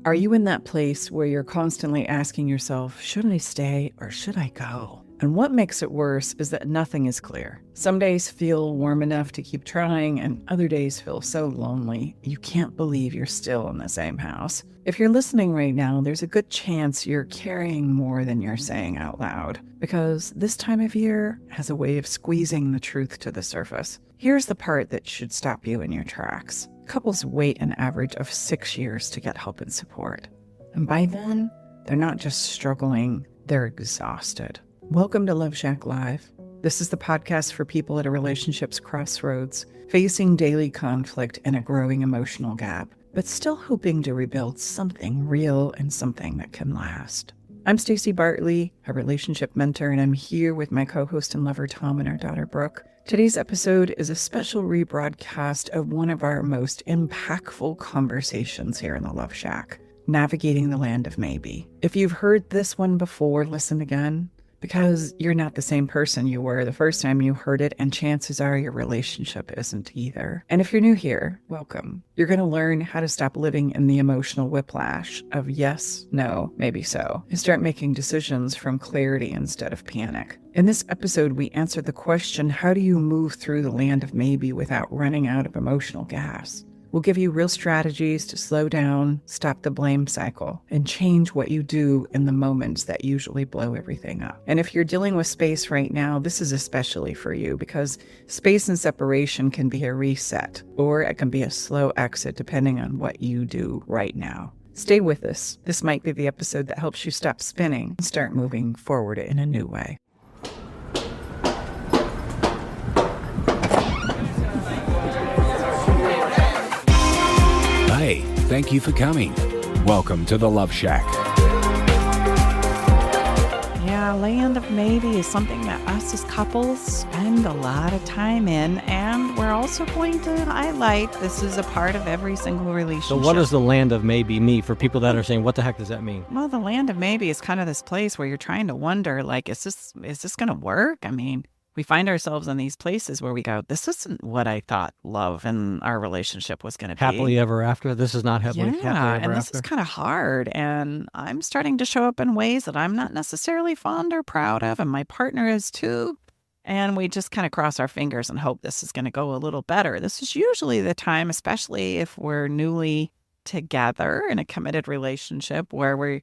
Are you in that place where you're constantly asking yourself, should I stay or should I go? And what makes it worse is that nothing is clear. Some days feel warm enough to keep trying, and other days feel so lonely you can't believe you're still in the same house. If you're listening right now, there's a good chance you're carrying more than you're saying out loud, because this time of year has a way of squeezing the truth to the surface. Here's the part that should stop you in your tracks. Couples wait an average of 6 years to get help and support. And by then, they're not just struggling, they're exhausted. Welcome to Love Shack Live. This is the podcast for people at a relationship's crossroads, facing daily conflict and a growing emotional gap, but still hoping to rebuild something real and something that can last. I'm Stacey Bartley, a relationship mentor, and I'm here with my co-host and lover Tom and our daughter Brooke. Today's episode is a special rebroadcast of one of our most impactful conversations here in the Love Shack, navigating the land of maybe. If you've heard this one before, listen again, because you're not the same person you were the first time you heard it, and chances are your relationship isn't either. And if you're new here, welcome. You're going to learn how to stop living in the emotional whiplash of yes, no, maybe so, and start making decisions from clarity instead of panic. In this episode, we answer the question, how do you move through the land of maybe without running out of emotional gas? We'll give you real strategies to slow down, stop the blame cycle, and change what you do in the moments that usually blow everything up. And if you're dealing with space right now, this is especially for you, because space and separation can be a reset, or it can be a slow exit depending on what you do right now. Stay with us. This might be the episode that helps you stop spinning and start moving forward in a new way. Hey, thank you for coming. Welcome to the Love Shack. Yeah, land of maybe is something that us as couples spend a lot of time in, and we're also going to highlight this is a part of every single relationship. So what does the land of maybe mean for people that are saying, what the heck does that mean? Well, the land of maybe is kind of this place where you're trying to wonder, like, is this going to work? I mean, we find ourselves in these places where we go, this isn't what I thought love and our relationship was going to be. Happily ever after? This is not happily ever after? And this is kind of hard. And I'm starting to show up in ways that I'm not necessarily fond or proud of. And my partner is too. And we just kind of cross our fingers and hope this is going to go a little better. This is usually the time, especially if we're newly together in a committed relationship, where we're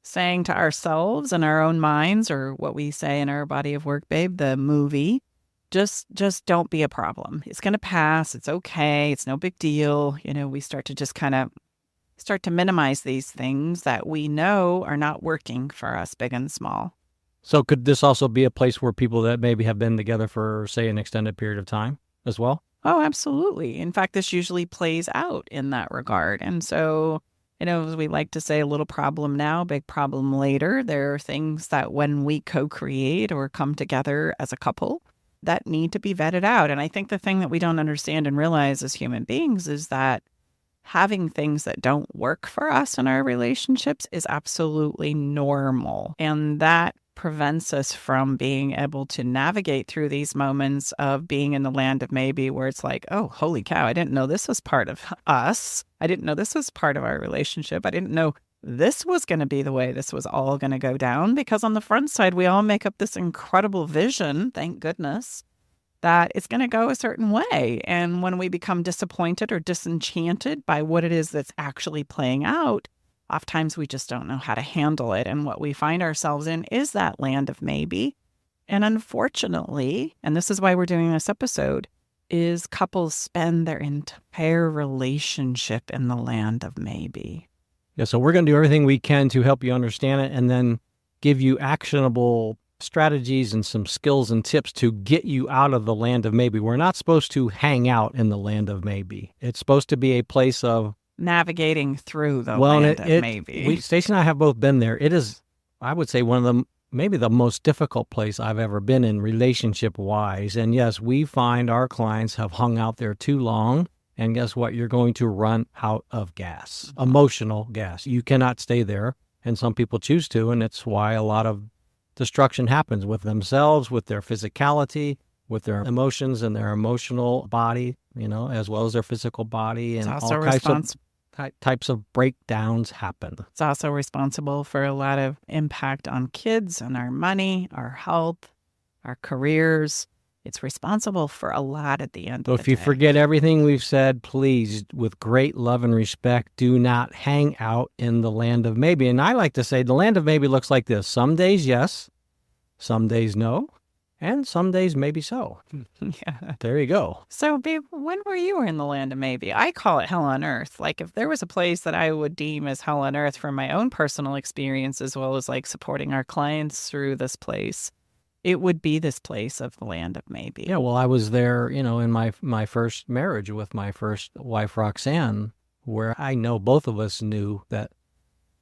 saying to ourselves in our own minds, or what we say in our body of work, babe, the movie, just don't be a problem. It's going to pass. It's okay. It's no big deal. You know, we start to just kind of start to minimize these things that we know are not working for us, big and small. So could this also be a place where people that maybe have been together for, say, an extended period of time as well? Oh, absolutely. In fact, this usually plays out in that regard. And so, you know, as we like to say, a little problem now, big problem later. There are things that when we co-create or come together as a couple that need to be vetted out. And I think the thing that we don't understand and realize as human beings is that having things that don't work for us in our relationships is absolutely normal. And that prevents us from being able to navigate through these moments of being in the land of maybe, where it's like, oh, holy cow, I didn't know this was part of us. I didn't know this was part of our relationship. I didn't know this was going to be the way this was all going to go down, because on the front side, we all make up this incredible vision, thank goodness, that it's going to go a certain way. And when we become disappointed or disenchanted by what it is that's actually playing out, oftentimes we just don't know how to handle it. And what we find ourselves in is that land of maybe. And unfortunately, and this is why we're doing this episode, is couples spend their entire relationship in the land of maybe. Yeah, so we're going to do everything we can to help you understand it, and then give you actionable strategies and some skills and tips to get you out of the land of maybe. We're not supposed to hang out in the land of maybe. It's supposed to be a place of navigating through the land of maybe. Stacey and I have both been there. It is, I would say, one of the maybe the most difficult place I've ever been in relationship-wise. And yes, we find our clients have hung out there too long. And guess what? You're going to run out of gas, emotional gas. You cannot stay there. And some people choose to. And it's why a lot of destruction happens with themselves, with their physicality, with their emotions and their emotional body, you know, as well as their physical body. And it's also types of breakdowns happen. It's also responsible for a lot of impact on kids and our money, our health, our careers. It's responsible for a lot at the end So of the if you day. forget everything we've said, please, with great love and respect, do not hang out in the land of maybe. And I like to say the land of maybe looks like this. Some days, yes. Some days, no. And some days, maybe so. Yeah. There you go. So, babe, when were you in the land of maybe? I call it hell on earth. Like, if there was a place that I would deem as hell on earth from my own personal experience, as well as like supporting our clients through this place, it would be this place of the land of maybe. Yeah, well, I was there, in my first marriage with my first wife, Roxanne, where I know both of us knew that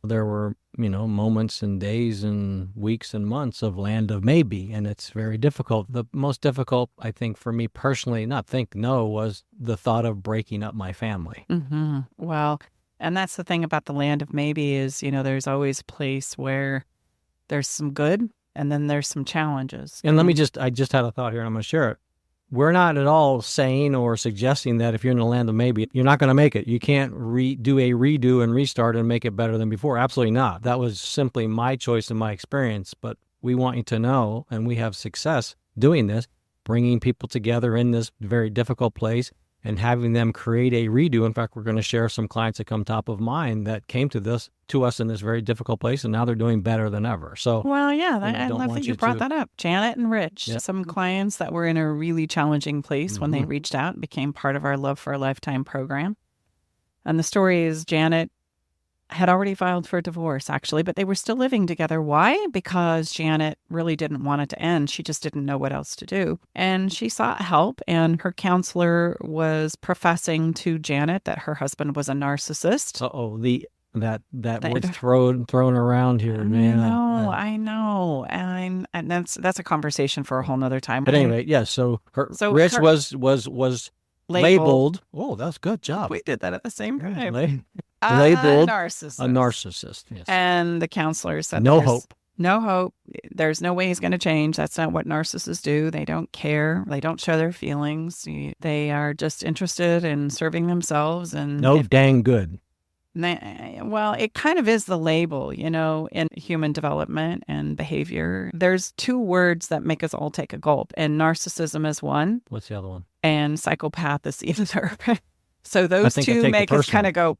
there were, moments and days and weeks and months of land of maybe, and it's very difficult. The most difficult, I think, for me personally, was the thought of breaking up my family. Mm-hmm. Well, and that's the thing about the land of maybe is, there's always a place where there's some good and then there's some challenges. And I just had a thought here and I'm going to share it. We're not at all saying or suggesting that if you're in the land of maybe, you're not going to make it. You can't do a redo and restart and make it better than before. Absolutely not. That was simply my choice and my experience. But we want you to know, and we have success doing this, bringing people together in this very difficult place and having them create a redo. In fact, we're going to share some clients that come top of mind that came to us in this very difficult place, and now they're doing better than ever. So, well, yeah, I love that you brought that up. Janet and Rich, Yep. Some clients that were in a really challenging place when they reached out and became part of our Love for a Lifetime program. And the story is Janet had already filed for divorce, actually, but they were still living together. Why? Because Janet really didn't want it to end. She just didn't know what else to do. And she sought help, and her counselor was professing to Janet that her husband was a narcissist. That word thrown around here, man. I know. And that's a conversation for a whole nother time. But anyway, yeah, so Rich was labeled. Oh, that's good job. We did that at the same time. Labeled a narcissist. Yes. And the counselor said, No hope. No hope. There's no way he's going to change. That's not what narcissists do. They don't care. They don't show their feelings. They are just interested in serving themselves. And dang good. Well, it kind of is the label, in human development and behavior. There's two words that make us all take a gulp, and narcissism is one. What's the other one? And psychopath is the other. So those two make us kind of go,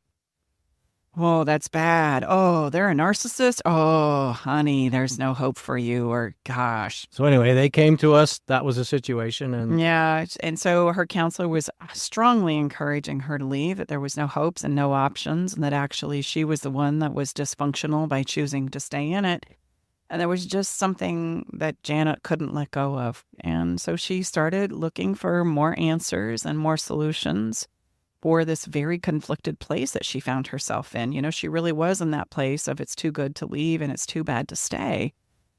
oh, that's bad. Oh, they're a narcissist. Oh, honey, there's no hope for you, or gosh. So anyway, they came to us. That was the situation. And yeah. And so her counselor was strongly encouraging her to leave, that there was no hopes and no options, and that actually she was the one that was dysfunctional by choosing to stay in it. And there was just something that Janet couldn't let go of. And so she started looking for more answers and more solutions for this very conflicted place that she found herself in. She really was in that place of it's too good to leave and it's too bad to stay.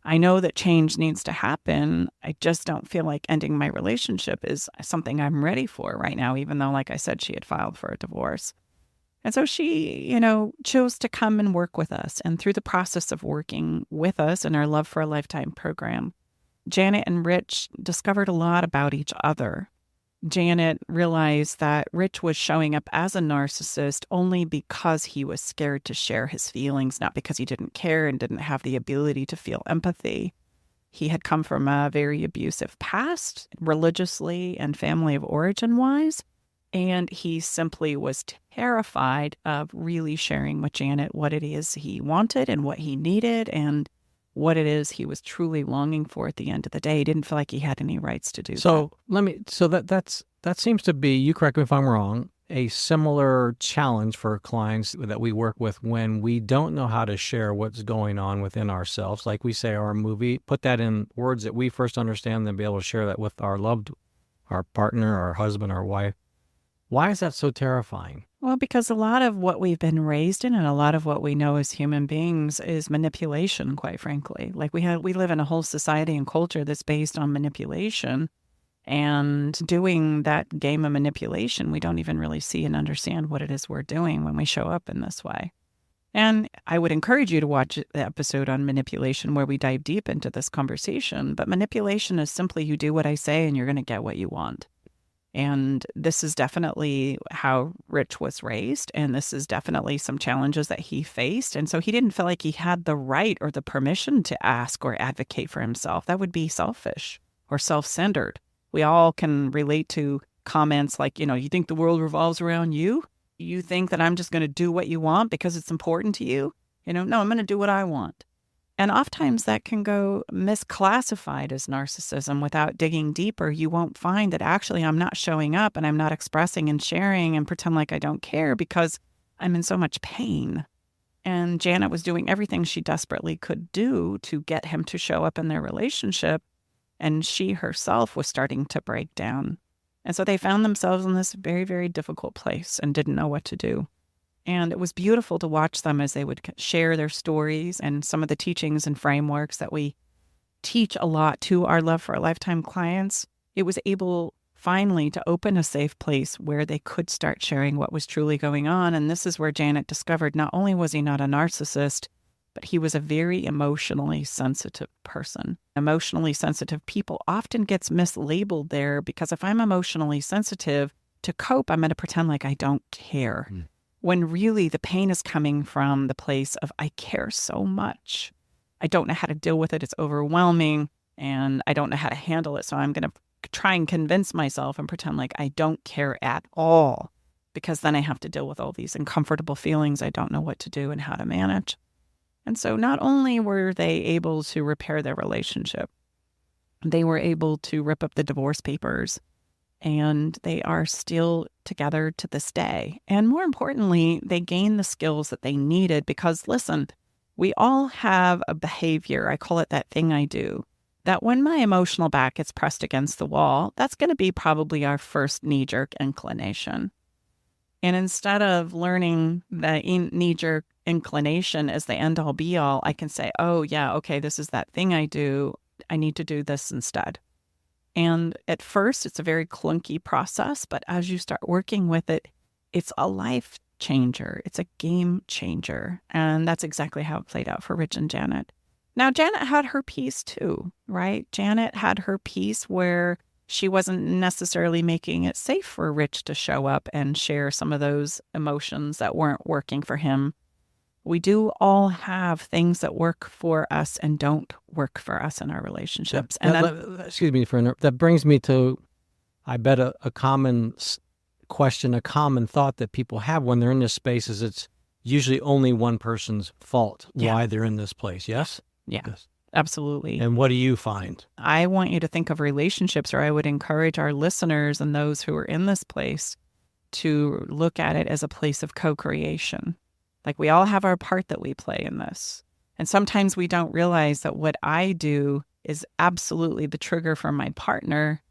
I know that change needs to happen. I just don't feel like ending my relationship is something I'm ready for right now, even though, like I said, she had filed for a divorce. And so she, chose to come and work with us. And through the process of working with us in our Love for a Lifetime program, Janet and Rich discovered a lot about each other. Janet realized that Rich was showing up as a narcissist only because he was scared to share his feelings, not because he didn't care and didn't have the ability to feel empathy. He had come from a very abusive past, religiously and family of origin-wise, and he simply was terrified of really sharing with Janet what it is he wanted and what he needed and what it is he was truly longing for at the end of the day. He didn't feel like he had any rights to do that. That seems to be, you correct me if I'm wrong, a similar challenge for clients that we work with when we don't know how to share what's going on within ourselves. Like we say, our movie, put that in words that we first understand, then be able to share that with our partner, our husband, our wife. Why is that so terrifying? Well, because a lot of what we've been raised in and a lot of what we know as human beings is manipulation, quite frankly. Like we live in a whole society and culture that's based on manipulation, and doing that game of manipulation, we don't even really see and understand what it is we're doing when we show up in this way. And I would encourage you to watch the episode on manipulation where we dive deep into this conversation. But manipulation is simply you do what I say and you're going to get what you want. And this is definitely how Rich was raised. And this is definitely some challenges that he faced. And so he didn't feel like he had the right or the permission to ask or advocate for himself. That would be selfish or self-centered. We all can relate to comments like, you think the world revolves around you? You think that I'm just going to do what you want because it's important to you? No, I'm going to do what I want. And oftentimes that can go misclassified as narcissism. Without digging deeper, you won't find that actually I'm not showing up and I'm not expressing and sharing and pretend like I don't care because I'm in so much pain. And Janet was doing everything she desperately could do to get him to show up in their relationship. And she herself was starting to break down. And so they found themselves in this very, very difficult place and didn't know what to do. And it was beautiful to watch them as they would share their stories and some of the teachings and frameworks that we teach a lot to our Love for a Lifetime clients. It was able finally to open a safe place where they could start sharing what was truly going on. And this is where Janet discovered not only was he not a narcissist, but he was a very emotionally sensitive person. Emotionally sensitive people often gets mislabeled there because if I'm emotionally sensitive, to cope, I'm going to pretend like I don't care. When really the pain is coming from the place of, I care so much. I don't know how to deal with it. It's overwhelming and I don't know how to handle it. So I'm going to try and convince myself and pretend like I don't care at all, because then I have to deal with all these uncomfortable feelings I don't know what to do and how to manage. And so not only were they able to repair their relationship, they were able to rip up the divorce papers. And they are still together to this day. And more importantly, they gained the skills that they needed because, listen, we all have a behavior, I call it that thing I do, that when my emotional back gets pressed against the wall, that's going to be probably our first knee-jerk inclination. And instead of learning the knee-jerk inclination as the end-all be-all, I can say, oh, yeah, okay, this is that thing I do. I need to do this instead. And at first, it's a very clunky process, but as you start working with it, it's a life changer. It's a game changer. And that's exactly how it played out for Rich and Janet. Now, Janet had her piece too, right? Janet had her piece where she wasn't necessarily making it safe for Rich to show up and share some of those emotions that weren't working for him. We do all have things that work for us and don't work for us in our relationships. Excuse me for interrupt. That brings me to, I bet, a common question, a common thought that people have when they're in this space is it's usually only one person's fault why they're in this place. Yes? Yeah, yes. Absolutely. And what do you find? I want you to think of relationships, or I would encourage our listeners and those who are in this place to look at it as a place of co-creation. Like we all have our part that we play in this. And sometimes we don't realize that what I do is absolutely the trigger for my partner.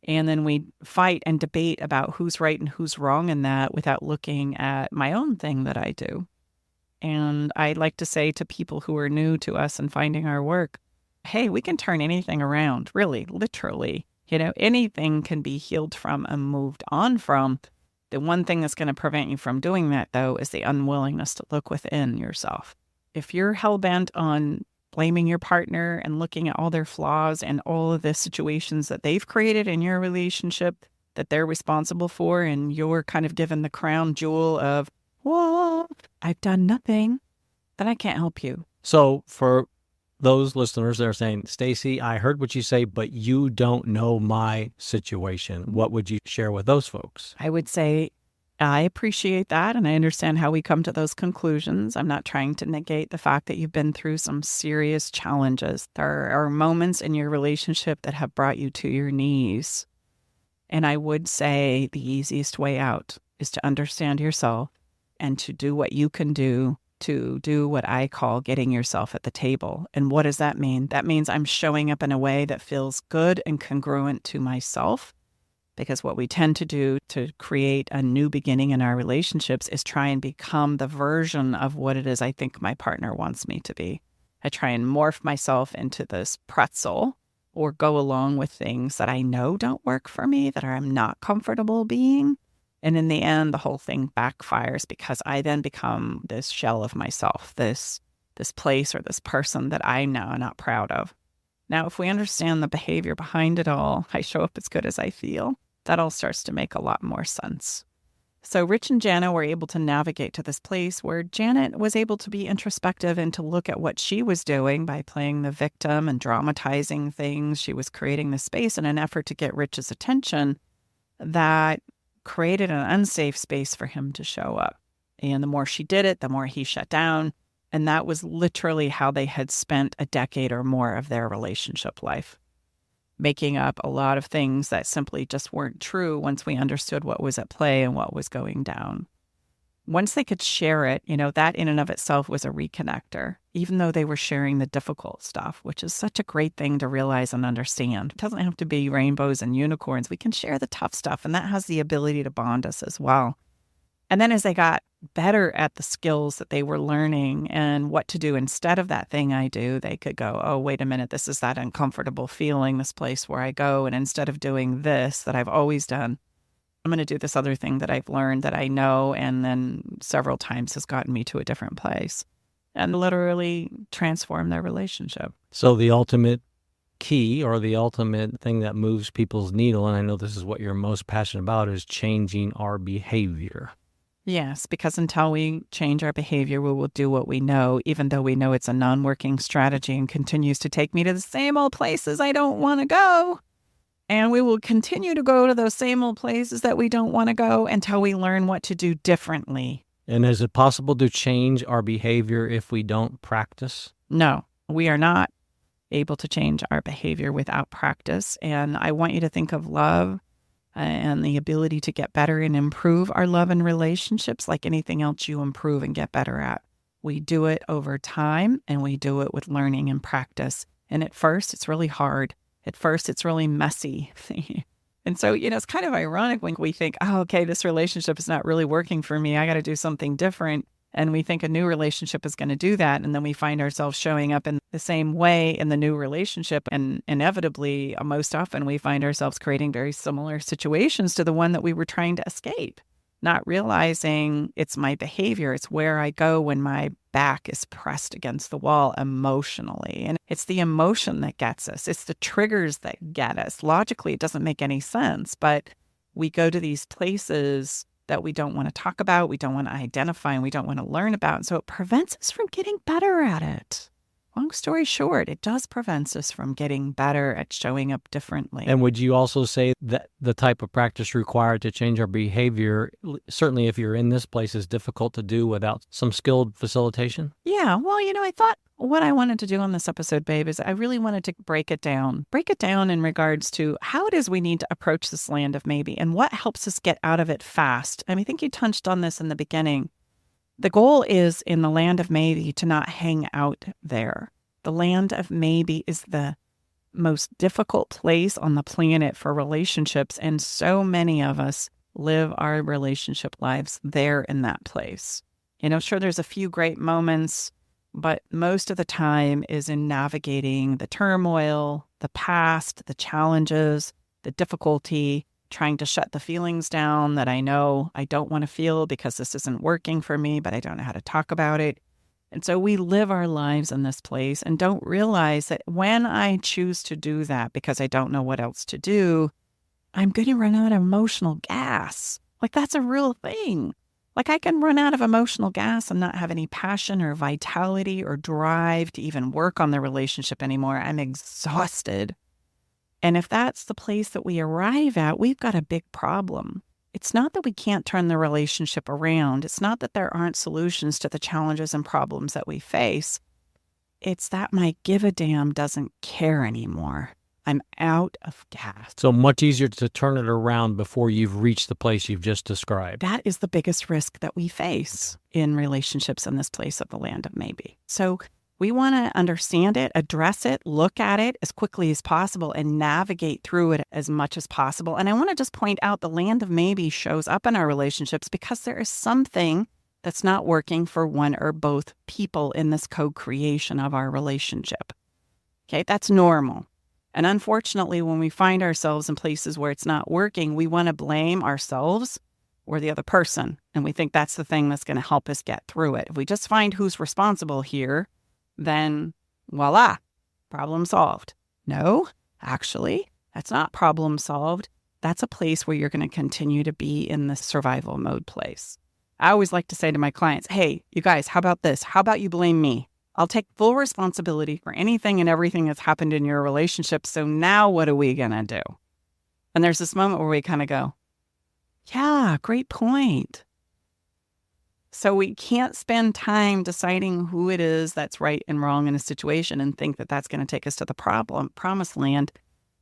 And then we fight and debate about who's right and who's wrong in that without looking at my own thing that I do. And I like to say to people who are new to us and finding our work, hey, we can turn anything around, really, literally. Anything can be healed from and moved on from. The one thing that's going to prevent you from doing that, though, is the unwillingness to look within yourself. If you're hell-bent on blaming your partner and looking at all their flaws and all of the situations that they've created in your relationship that they're responsible for, and you're kind of given the crown jewel of, well, I've done nothing, then I can't help you. So for those listeners that are saying, Stacy, I heard what you say, but you don't know my situation, what would you share with those folks? I would say, I appreciate that, and I understand how we come to those conclusions. I'm not trying to negate the fact that you've been through some serious challenges. There are moments in your relationship that have brought you to your knees. And I would say the easiest way out is to understand yourself and to do what you can do to do what I call getting yourself at the table. And what does that mean? That means I'm showing up in a way that feels good and congruent to myself. Because what we tend to do to create a new beginning in our relationships is try and become the version of what it is I think my partner wants me to be. I try and morph myself into this pretzel or go along with things that I know don't work for me, that I'm not comfortable being. And in the end, the whole thing backfires because I then become this shell of myself, this place or this person that I'm now not proud of. Now, if we understand the behavior behind it all, I show up as good as I feel. that all starts to make a lot more sense. So Rich and Janet were able to navigate to this place where Janet was able to be introspective and to look at what she was doing by playing the victim and dramatizing things. She was creating the space in an effort to get Rich's attention that created an unsafe space for him to show up. And the more she did it, the more he shut down. And that was literally how they had spent a decade or more of their relationship life, making up a lot of things that simply just weren't true once we understood what was at play and what was going down. Once they could share it, that in and of itself was a reconnector, even though they were sharing the difficult stuff, which is such a great thing to realize and understand. It doesn't have to be rainbows and unicorns. We can share the tough stuff, and that has the ability to bond us as well. And then as they got better at the skills that they were learning and what to do instead of that thing I do, they could go, oh, wait a minute, this is that uncomfortable feeling, this place where I go. And instead of doing this that I've always done, I'm going to do this other thing that I've learned that I know and then several times has gotten me to a different place and literally transform their relationship. So the ultimate key or the ultimate thing that moves people's needle, and I know this is what you're most passionate about, is changing our behavior. Yes, because until we change our behavior, we will do what we know, even though we know it's a non-working strategy and continues to take me to the same old places I don't want to go. And we will continue to go to those same old places that we don't want to go until we learn what to do differently. And is it possible to change our behavior if we don't practice? No, we are not able to change our behavior without practice. And I want you to think of love and the ability to get better and improve our love and relationships like anything else you improve and get better at. We do it over time, and we do it with learning and practice. And at first, it's really hard. At first, it's really messy. And so, it's kind of ironic when we think, oh, okay, this relationship is not really working for me. I got to do something different. And we think a new relationship is going to do that. And then we find ourselves showing up in the same way in the new relationship. And inevitably, most often, we find ourselves creating very similar situations to the one that we were trying to escape, not realizing it's my behavior. It's where I go when my back is pressed against the wall emotionally. And it's the emotion that gets us. It's the triggers that get us. Logically, it doesn't make any sense, but we go to these places that we don't want to talk about, we don't want to identify, and we don't want to learn about. And so it prevents us from getting better at it. Long story short, it does prevent us from getting better at showing up differently. And would you also say that the type of practice required to change our behavior, certainly if you're in this place, is difficult to do without some skilled facilitation? Yeah, well, I thought what I wanted to do on this episode, babe, is I really wanted to break it down in regards to how it is we need to approach this land of maybe and what helps us get out of it fast. I think you touched on this in the beginning. The goal is in the land of maybe to not hang out there. The land of maybe is the most difficult place on the planet for relationships, and so many of us live our relationship lives there in that place. Sure, there's a few great moments, but most of the time is in navigating the turmoil, the past, the challenges, the difficulty, trying to shut the feelings down that I know I don't want to feel because this isn't working for me, but I don't know how to talk about it. And so we live our lives in this place and don't realize that when I choose to do that because I don't know what else to do, I'm going to run out of emotional gas. That's a real thing. I can run out of emotional gas and not have any passion or vitality or drive to even work on the relationship anymore. I'm exhausted. And if that's the place that we arrive at, we've got a big problem. It's not that we can't turn the relationship around. It's not that there aren't solutions to the challenges and problems that we face. It's that my give a damn doesn't care anymore. I'm out of gas. So much easier to turn it around before you've reached the place you've just described. That is the biggest risk that we face in relationships in this place of the land of maybe. So we want to understand it, address it, look at it as quickly as possible, and navigate through it as much as possible. And I want to just point out the land of maybe shows up in our relationships because there is something that's not working for one or both people in this co-creation of our relationship. Okay, that's normal. And unfortunately, when we find ourselves in places where it's not working, we want to blame ourselves or the other person. And we think that's the thing that's going to help us get through it. If we just find who's responsible here, then voila, problem solved. No, actually, that's not problem solved. that's a place where you're going to continue to be in the survival mode place. I always like to say to my clients, hey, you guys, how about this? How about you blame me? I'll take full responsibility for anything and everything that's happened in your relationship. So now what are we going to do? And there's this moment where we kind of go, yeah, great point. So we can't spend time deciding who it is that's right and wrong in a situation and think that that's going to take us to the promised land.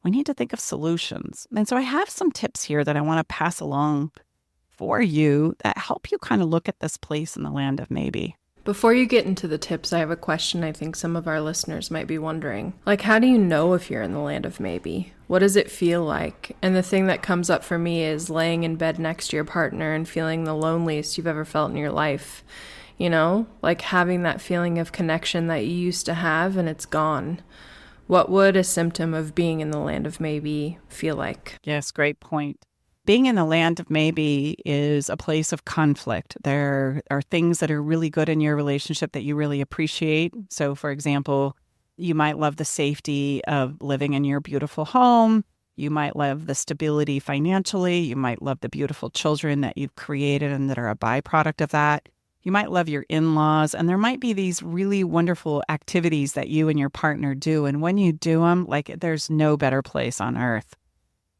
We need to think of solutions. And so I have some tips here that I want to pass along for you that help you kind of look at this place in the land of maybe. Before you get into the tips, I have a question I think some of our listeners might be wondering. Like, how do you know if you're in the land of maybe? What does it feel like? And the thing that comes up for me is laying in bed next to your partner and feeling the loneliest you've ever felt in your life. You know, like having that feeling of connection that you used to have and it's gone. What would a symptom of being in the land of maybe feel like? Yes, great point. Being in the land of maybe is a place of conflict. There are things that are really good in your relationship that you really appreciate. So, for example, you might love the safety of living in your beautiful home. You might love the stability financially. You might love the beautiful children that you've created and that are a byproduct of that. You might love your in-laws. And there might be these really wonderful activities that you and your partner do. And when you do them, like there's no better place on earth.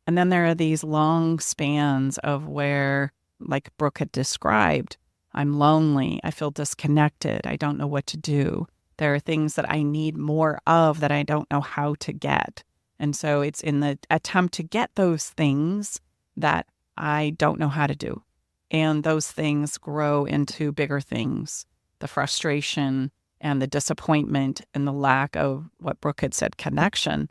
And then there are these long spans of where, like Brooke had described, I'm lonely, I feel disconnected, I don't know what to do. There are things that I need more of that I don't know how to get. And so it's in the attempt to get those things that I don't know how to do. And those things grow into bigger things, the frustration and the disappointment and the lack of what Brooke had said, connection,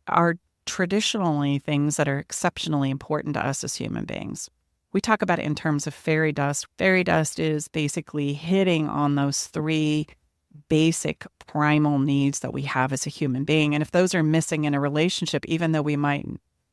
are traditionally things that are exceptionally important to us as human beings. We talk about it in terms of fairy dust. Fairy dust is basically hitting on those three basic primal needs that we have as a human being. And if those are missing in a relationship, even though we might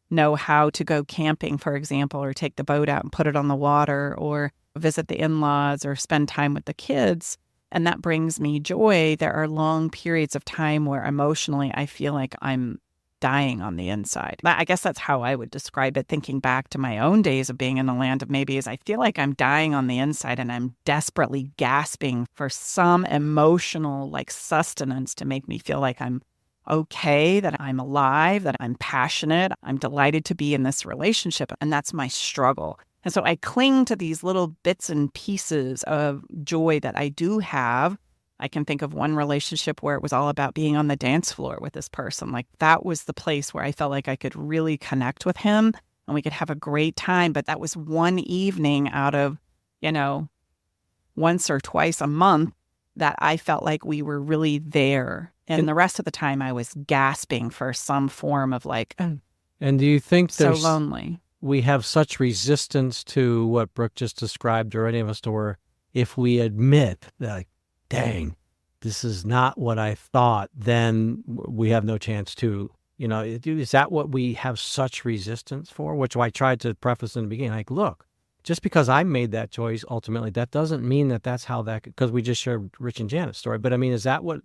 know how to go camping, for example, or take the boat out and put it on the water, or visit the in-laws or spend time with the kids, and that brings me joy, there are long periods of time where emotionally I feel like I'm dying on the inside. I guess that's how I would describe it, thinking back to my own days of being in the land of maybe, is I feel like I'm dying on the inside and I'm desperately gasping for some emotional like sustenance to make me feel like I'm okay, that I'm alive, that I'm passionate, I'm delighted to be in this relationship. And that's my struggle. And so I cling to these little bits and pieces of joy that I do have. I can think of one relationship where it was all about being on the dance floor with this person. Like that was the place where I felt like I could really connect with him and we could have a great time. But that was one evening out of, once or twice a month that I felt like we were really there. And the rest of the time I was gasping for some form of like, and do you think so lonely? We have such resistance to what Brooke just described, or any of us, to where if we admit that, like, dang, this is not what I thought, then we have no chance to, is that what we have such resistance for? Which I tried to preface in the beginning, like, look, just because I made that choice, ultimately, that doesn't mean that that's how that, because we just shared Rich and Janet's story. But I mean, is that what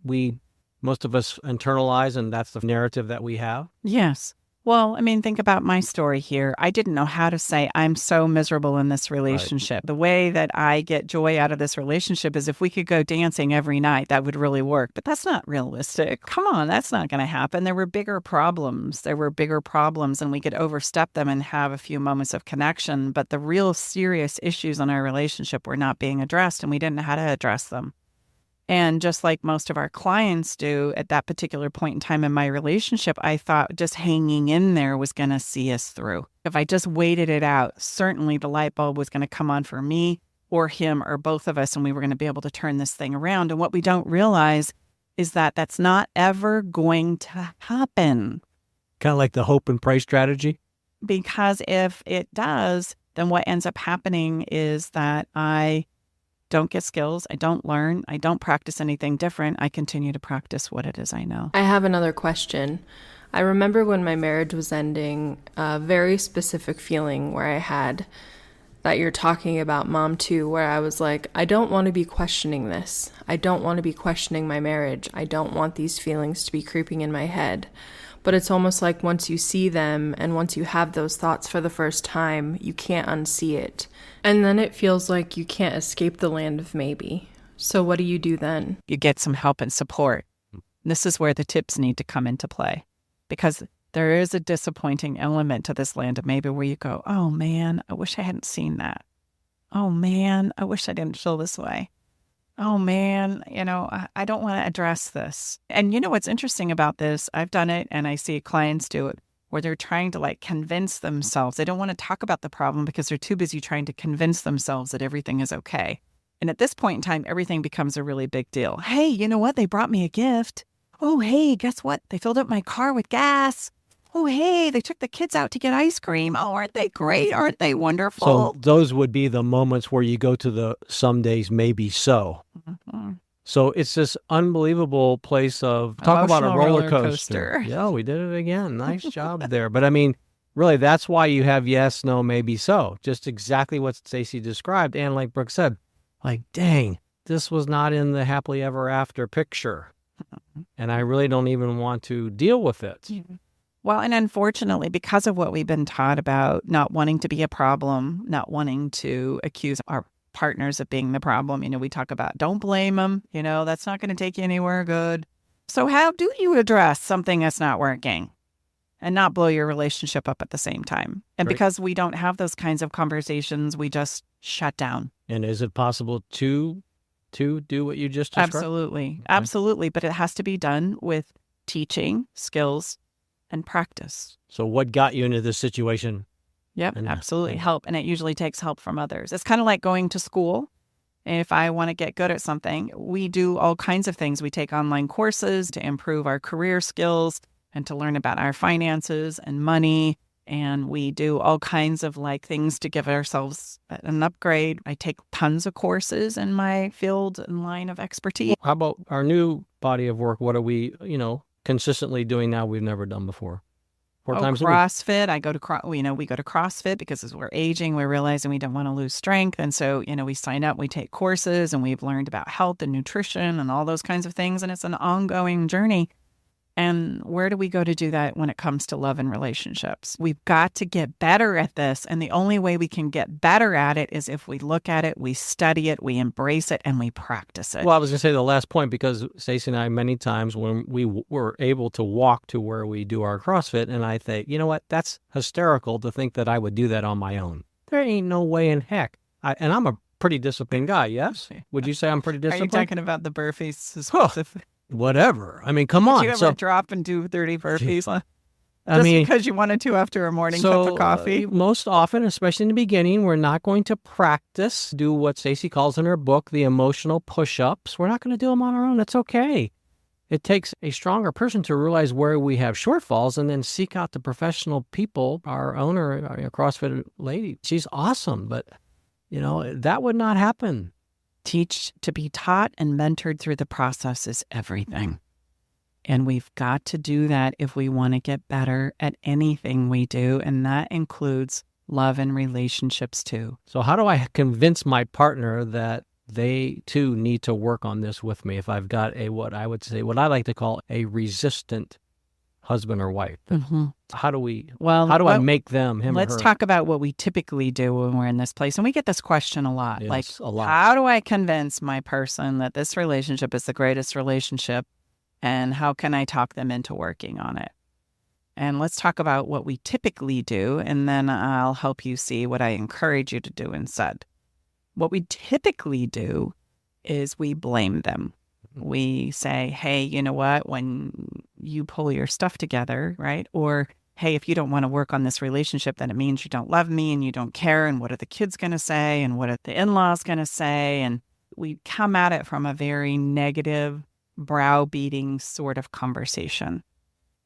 most of us internalize, and that's the narrative that we have? Yes. Well, I mean, think about my story here. I didn't know how to say, I'm so miserable in this relationship. Right. The way that I get joy out of this relationship is if we could go dancing every night, that would really work. But that's not realistic. Come on, that's not going to happen. There were bigger problems. And we could overstep them and have a few moments of connection. But the real serious issues in our relationship were not being addressed, and we didn't know how to address them. And just like most of our clients do at that particular point in time in my relationship, I thought just hanging in there was going to see us through. If I just waited it out, certainly the light bulb was going to come on for me or him or both of us, and we were going to be able to turn this thing around. And what we don't realize is that that's not ever going to happen. Kind of like the hope and pray strategy? Because if it does, then what ends up happening is that I don't get skills, I don't learn, I don't practice anything different. I continue to practice what it is I know. I have another question. I remember when my marriage was ending, a very specific feeling where I had that you're talking about, Mom, too, where I was like, I don't want to be questioning this. I don't want to be questioning my marriage. I don't want these feelings to be creeping in my head. But it's almost like once you see them and once you have those thoughts for the first time, you can't unsee it. And then it feels like you can't escape the land of maybe. So what do you do then? You get some help and support. This is where the tips need to come into play, because there is a disappointing element to this land of maybe where you go, oh man, I wish I hadn't seen that. Oh man, I wish I didn't feel this way. Oh man, I don't want to address this. And what's interesting about this, I've done it and I see clients do it where they're trying to convince themselves. They don't want to talk about the problem because they're too busy trying to convince themselves that everything is okay. And at this point in time, everything becomes a really big deal. Hey, you know what? They brought me a gift. Oh, hey, guess what? They filled up my car with gas. Oh, hey, they took the kids out to get ice cream. Oh, aren't they great? Aren't they wonderful? So those would be the moments where you go to the some days maybe so. Mm-hmm. So it's this unbelievable place of, talk about a Emotional roller coaster. Yeah, we did it again. Nice job there. But I mean, really, that's why you have yes, no, maybe so. Just exactly what Stacey described. And like Brooke said, dang, this was not in the happily ever after picture. And I really don't even want to deal with it. Mm-hmm. Well, and unfortunately, because of what we've been taught about not wanting to be a problem, not wanting to accuse our partners of being the problem, we talk about don't blame them, that's not going to take you anywhere good. So how do you address something that's not working and not blow your relationship up at the same time? And because we don't have those kinds of conversations, we just shut down. And is it possible to do what you just described? Absolutely. Okay. Absolutely. But it has to be done with teaching, skills, and practice. So what got you into this situation? Yep, absolutely. Help. And it usually takes help from others. It's kind of like going to school. If I want to get good at something, we do all kinds of things. We take online courses to improve our career skills and to learn about our finances and money. And we do all kinds of things to give ourselves an upgrade. I take tons of courses in my field and line of expertise. How about our new body of work? What are we, consistently doing now we've never done before? 4 times CrossFit. I go to we go to CrossFit because as we're aging, we're realizing we don't want to lose strength, and so we sign up, we take courses, and we've learned about health and nutrition and all those kinds of things, and it's an ongoing journey. And where do we go to do that when it comes to love and relationships? We've got to get better at this. And the only way we can get better at it is if we look at it, we study it, we embrace it, and we practice it. Well, I was going to say the last point, because Stacey and I, many times when we were able to walk to where we do our CrossFit, and I think, you know what, that's hysterical to think that I would do that on my own. There ain't no way in heck. And I'm a pretty disciplined guy, yes? Would you say I'm pretty disciplined? Are you talking about the burpees? Whatever. I mean, come on. Did you ever drop and do 30 burpees? Because you wanted to after a morning cup of coffee? Most often, especially in the beginning, we're not going to practice, do what Stacey calls in her book, the emotional push-ups. We're not going to do them on our own. That's okay. It takes a stronger person to realize where we have shortfalls and then seek out the professional people. Our owner, a CrossFit lady, she's awesome, but, that would not happen. To be taught and mentored through the process is everything. And we've got to do that if we want to get better at anything we do. And that includes love and relationships too. So how do I convince my partner that they too need to work on this with me if I've got what I like to call a resistant husband or wife? Mm-hmm. How do I make them, him or her? Let's talk about what we typically do when we're in this place. And we get this question a lot. Yes, a lot. How do I convince my person that this relationship is the greatest relationship? And how can I talk them into working on it? And let's talk about what we typically do, and then I'll help you see what I encourage you to do instead. What we typically do is we blame them. We say, hey, you know what, when you pull your stuff together, right? Or, hey, if you don't want to work on this relationship, then it means you don't love me and you don't care. And what are the kids going to say? And what are the in-laws going to say? And we come at it from a very negative, browbeating sort of conversation.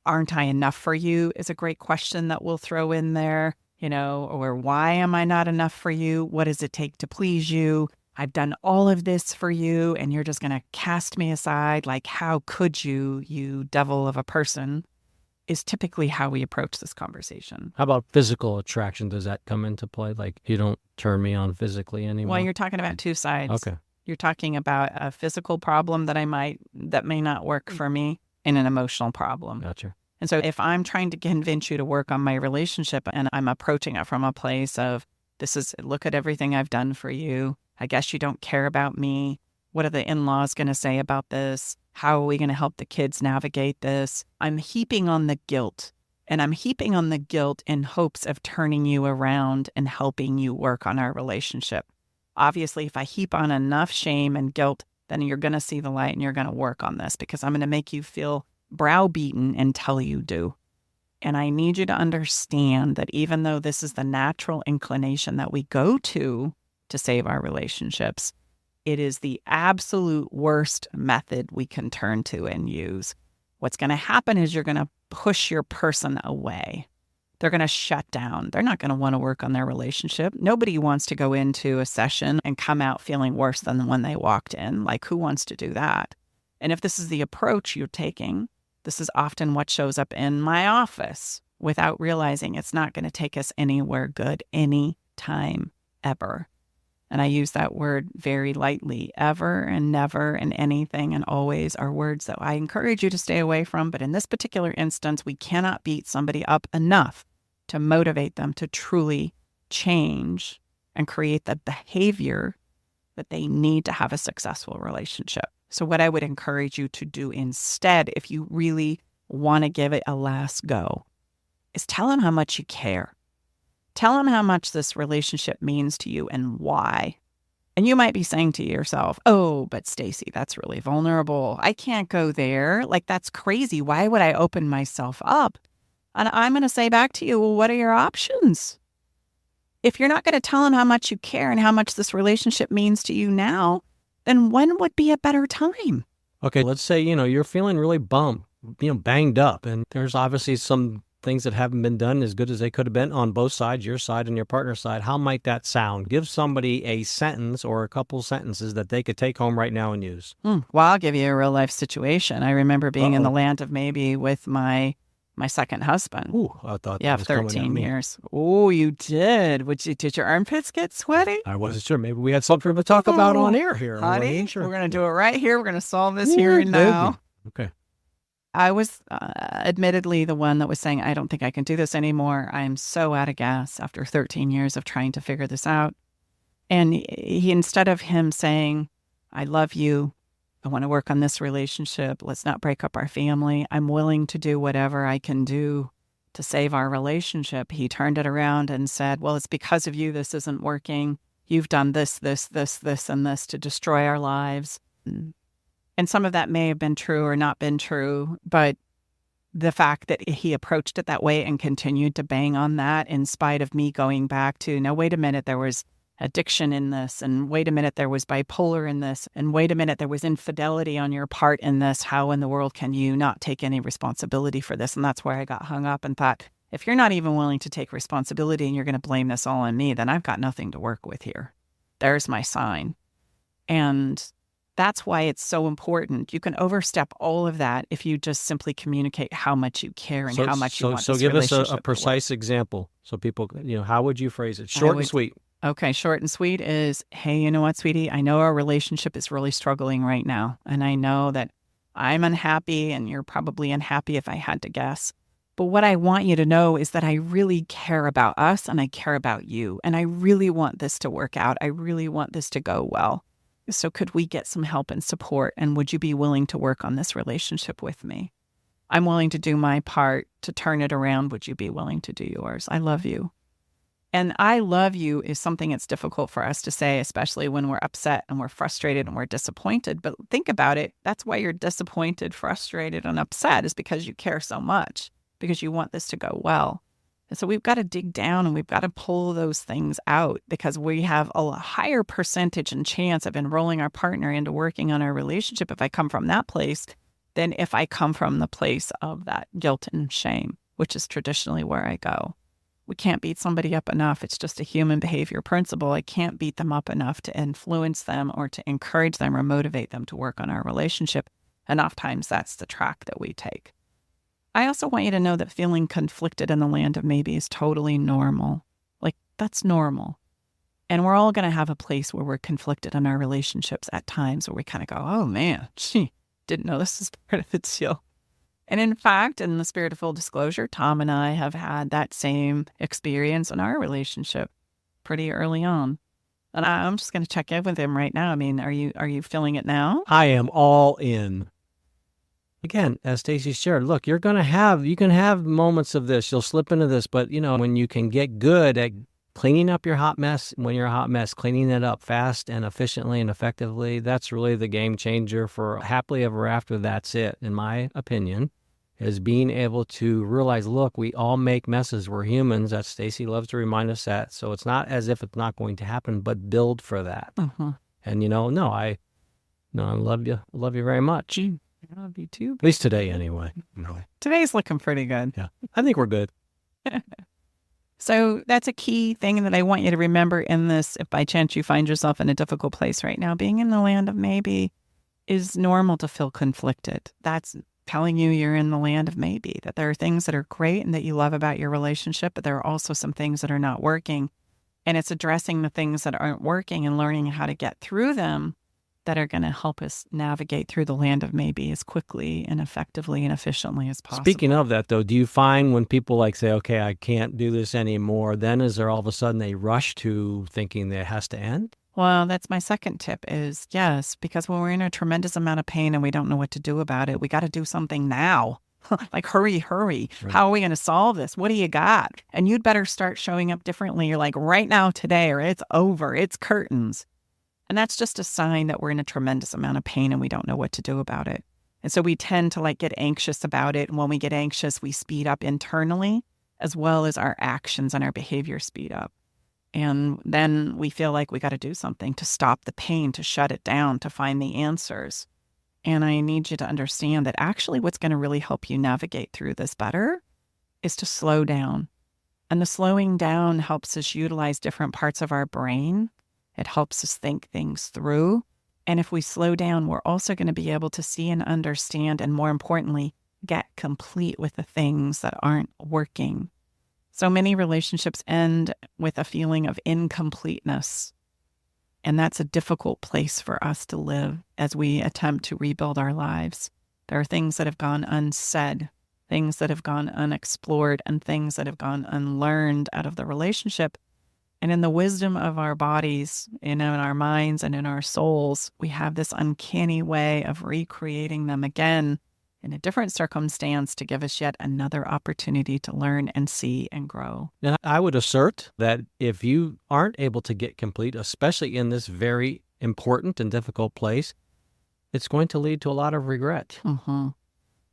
Aren't I enough for you is a great question that we'll throw in there, or why am I not enough for you? What does it take to please you? I've done all of this for you and you're just going to cast me aside. How could you, you devil of a person, is typically how we approach this conversation. How about physical attraction? Does that come into play? You don't turn me on physically anymore? Well, you're talking about two sides. Okay. You're talking about a physical problem that may not work for me, and an emotional problem. Gotcha. And so if I'm trying to convince you to work on my relationship and I'm approaching it from a place of, look at everything I've done for you. I guess you don't care about me. What are the in-laws going to say about this? How are we going to help the kids navigate this? I'm heaping on the guilt. And I'm heaping on the guilt in hopes of turning you around and helping you work on our relationship. Obviously, if I heap on enough shame and guilt, then you're going to see the light and you're going to work on this because I'm going to make you feel browbeaten until you do. And I need you to understand that even though this is the natural inclination that we go to save our relationships, it is the absolute worst method we can turn to and use. What's going to happen is you're going to push your person away. They're going to shut down. They're not going to want to work on their relationship. Nobody wants to go into a session and come out feeling worse than when they walked in. Like, who wants to do that? And if this is the approach you're taking, this is often what shows up in my office without realizing it's not going to take us anywhere good any time ever. And I use that word very lightly. Ever and never and anything and always are words that I encourage you to stay away from. But in this particular instance, we cannot beat somebody up enough to motivate them to truly change and create the behavior that they need to have a successful relationship. So what I would encourage you to do instead, if you really want to give it a last go, is tell them how much you care. Tell them how much this relationship means to you and why. And you might be saying to yourself, oh, but Stacy, that's really vulnerable. I can't go there. Like, that's crazy. Why would I open myself up? And I'm going to say back to you, well, what are your options? If you're not going to tell them how much you care and how much this relationship means to you now, then when would be a better time? Okay, let's say, you're feeling really bummed, banged up, and there's obviously some things that haven't been done as good as they could have been on both sides, your side and your partner's side. How might that sound? Give somebody a sentence or a couple sentences that they could take home right now and use. Well, I'll give you a real life situation. I remember being in the land of maybe with my second husband. Ooh, I thought yeah, that was coming at 13 me. years. Oh, you did. Did your armpits get sweaty? I wasn't sure. Maybe we had something to talk about on air here. Honey, Sure. we're going to do it right here. We're going to solve this here and now. Okay. I was admittedly the one that was saying, I don't think I can do this anymore. I'm so out of gas after 13 years of trying to figure this out. And he, instead of him saying, I love you, I want to work on this relationship, let's not break up our family, I'm willing to do whatever I can do to save our relationship, he turned it around and said, well, it's because of you this isn't working. You've done this, and this to destroy our lives. And some of that may have been true or not been true, but the fact that he approached it that way and continued to bang on that in spite of me going back to, now, wait a minute, there was addiction in this, and wait a minute, there was bipolar in this, and wait a minute, there was infidelity on your part in this. How in the world can you not take any responsibility for this? And that's where I got hung up and thought, if you're not even willing to take responsibility and you're going to blame this all on me, then I've got nothing to work with here. There's my sign. And that's why it's so important. You can overstep all of that if you just simply communicate how much you care and how much you want this relationship to work. So give us a precise example so people, how would you phrase it? Short and sweet. Okay, short and sweet is, hey, you know what, sweetie? I know our relationship is really struggling right now. And I know that I'm unhappy and you're probably unhappy if I had to guess. But what I want you to know is that I really care about us and I care about you. And I really want this to work out. I really want this to go well. So could we get some help and support? And would you be willing to work on this relationship with me? I'm willing to do my part to turn it around. Would you be willing to do yours? I love you. And I love you is something that's difficult for us to say, especially when we're upset and we're frustrated and we're disappointed. But think about it. That's why you're disappointed, frustrated, and upset, is because you care so much, because you want this to go well. And so we've got to dig down and we've got to pull those things out, because we have a higher percentage and chance of enrolling our partner into working on our relationship if I come from that place than if I come from the place of that guilt and shame, which is traditionally where I go. We can't beat somebody up enough. It's just a human behavior principle. I can't beat them up enough to influence them or to encourage them or motivate them to work on our relationship. And oftentimes that's the track that we take. I also want you to know that feeling conflicted in the land of maybe is totally normal. Like, that's normal. And we're all going to have a place where we're conflicted in our relationships at times where we kind of go, oh man, didn't know this is part of the deal. And in fact, in the spirit of full disclosure, Tom and I have had that same experience in our relationship pretty early on. And I'm just going to check in with him right now. I mean, are you feeling it now? I am all in. Again, as Stacy shared, look, you can have moments of this. You'll slip into this, but when you can get good at cleaning up your hot mess, when you're a hot mess, cleaning it up fast and efficiently and effectively, that's really the game changer for happily ever after. That's it, in my opinion, is being able to realize, look, we all make messes. We're humans. That Stacy loves to remind us that. So it's not as if it's not going to happen, but build for that. Mm-hmm. And I love you. I love you very much. I love you too. At least today, anyway. No. Today's looking pretty good. Yeah, I think we're good. So that's a key thing that I want you to remember in this. If by chance you find yourself in a difficult place right now, being in the land of maybe is normal to feel conflicted. That's telling you you're in the land of maybe, that there are things that are great and that you love about your relationship, but there are also some things that are not working. And it's addressing the things that aren't working and learning how to get through them that are going to help us navigate through the land of maybe as quickly and effectively and efficiently as possible. Speaking of that, though, do you find when people say, okay, I can't do this anymore, then is there all of a sudden a rush to thinking that it has to end? Well, that's my second tip is yes, because when we're in a tremendous amount of pain and we don't know what to do about it, we got to do something now. Like, hurry. Right. How are we going to solve this? What do you got? And you'd better start showing up differently. You're like, right now, today, or it's over. It's curtains. And that's just a sign that we're in a tremendous amount of pain and we don't know what to do about it. And so we tend to get anxious about it. And when we get anxious, we speed up internally as well as our actions and our behavior speed up. And then we feel like we got to do something to stop the pain, to shut it down, to find the answers. And I need you to understand that actually what's going to really help you navigate through this better is to slow down. And the slowing down helps us utilize different parts of our brain. It helps us think things through. And if we slow down, we're also going to be able to see and understand, and more importantly, get complete with the things that aren't working. So many relationships end with a feeling of incompleteness. And that's a difficult place for us to live as we attempt to rebuild our lives. There are things that have gone unsaid, things that have gone unexplored, and things that have gone unlearned out of the relationship. And in the wisdom of our bodies, in our minds, and in our souls, we have this uncanny way of recreating them again in a different circumstance to give us yet another opportunity to learn and see and grow. And I would assert that if you aren't able to get complete, especially in this very important and difficult place, it's going to lead to a lot of regret. Mm-hmm.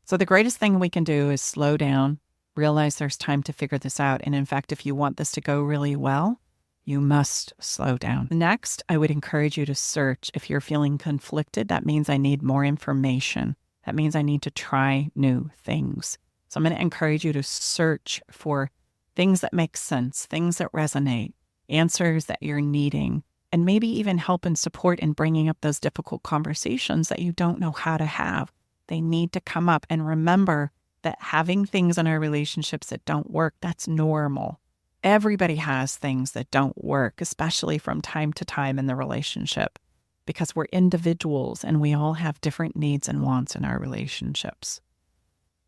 So the greatest thing we can do is slow down, realize there's time to figure this out. And in fact, if you want this to go really well, you must slow down. Next, I would encourage you to search. If you're feeling conflicted, that means I need more information. That means I need to try new things. So I'm going to encourage you to search for things that make sense, things that resonate, answers that you're needing, and maybe even help and support in bringing up those difficult conversations that you don't know how to have. They need to come up. And remember that having things in our relationships that don't work, that's normal. Everybody has things that don't work, especially from time to time in the relationship, because we're individuals and we all have different needs and wants in our relationships.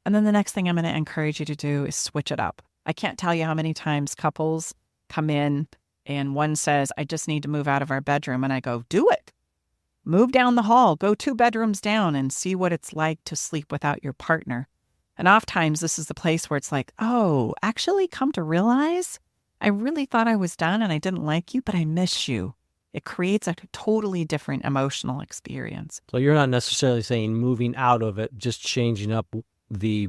And then the next thing I'm going to encourage you to do is switch it up. I can't tell you how many times couples come in and one says, I just need to move out of our bedroom. And I go, do it. Move down the hall, go 2 bedrooms down and see what it's like to sleep without your partner. And oftentimes this is the place where it's like, oh, actually come to realize I really thought I was done and I didn't like you, but I miss you. It creates a totally different emotional experience. So you're not necessarily saying moving out of it, just changing up the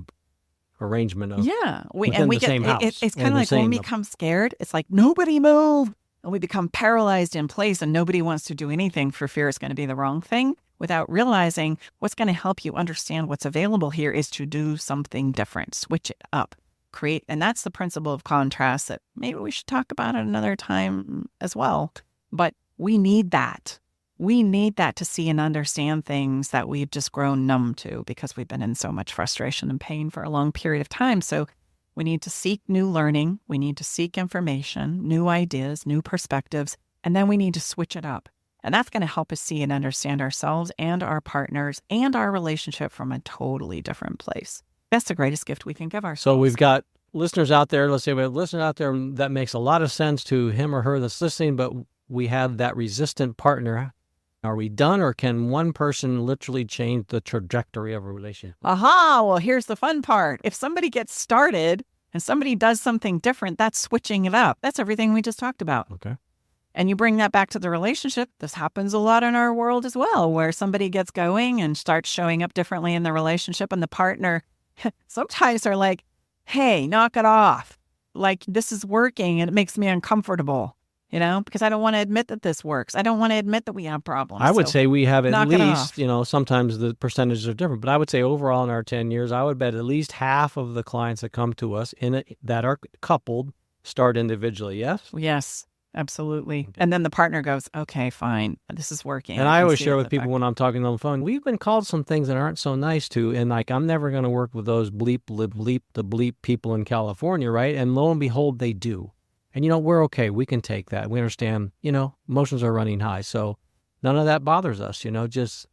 arrangement of the same house. It's kind of like when we become scared, it's like, nobody move. And we become paralyzed in place and nobody wants to do anything for fear it's going to be the wrong thing, without realizing what's going to help you understand what's available here is to do something different, switch it up, create. And that's the principle of contrast that maybe we should talk about at another time as well. But we need that. We need that to see and understand things that we've just grown numb to because we've been in so much frustration and pain for a long period of time. So we need to seek new learning. We need to seek information, new ideas, new perspectives, and then we need to switch it up. And that's going to help us see and understand ourselves and our partners and our relationship from a totally different place. That's the greatest gift we can give ourselves. So we've got listeners out there. Let's say we have listeners out there that makes a lot of sense to him or her that's listening, but we have that resistant partner. Are we done, or can one person literally change the trajectory of a relationship? Aha, well, here's the fun part. If somebody gets started and somebody does something different, that's switching it up. That's everything we just talked about. Okay. And you bring that back to the relationship. This happens a lot in our world as well, where somebody gets going and starts showing up differently in the relationship, and the partner sometimes are like, hey, knock it off. Like, this is working and it makes me uncomfortable. Because I don't want to admit that this works. I don't want to admit that we have problems. I would say we have at least, off. Sometimes the percentages are different, but I would say overall in our 10 years, I would bet at least half of the clients that come to us that are coupled start individually, yes? Yes, absolutely. And then the partner goes, okay, fine, this is working. And I always share with people when I'm talking on the phone, we've been called some things that aren't so nice to, and like, I'm never going to work with those bleep people in California, right? And lo and behold, they do. And, we're okay. We can take that. We understand, emotions are running high. So none of that bothers us, just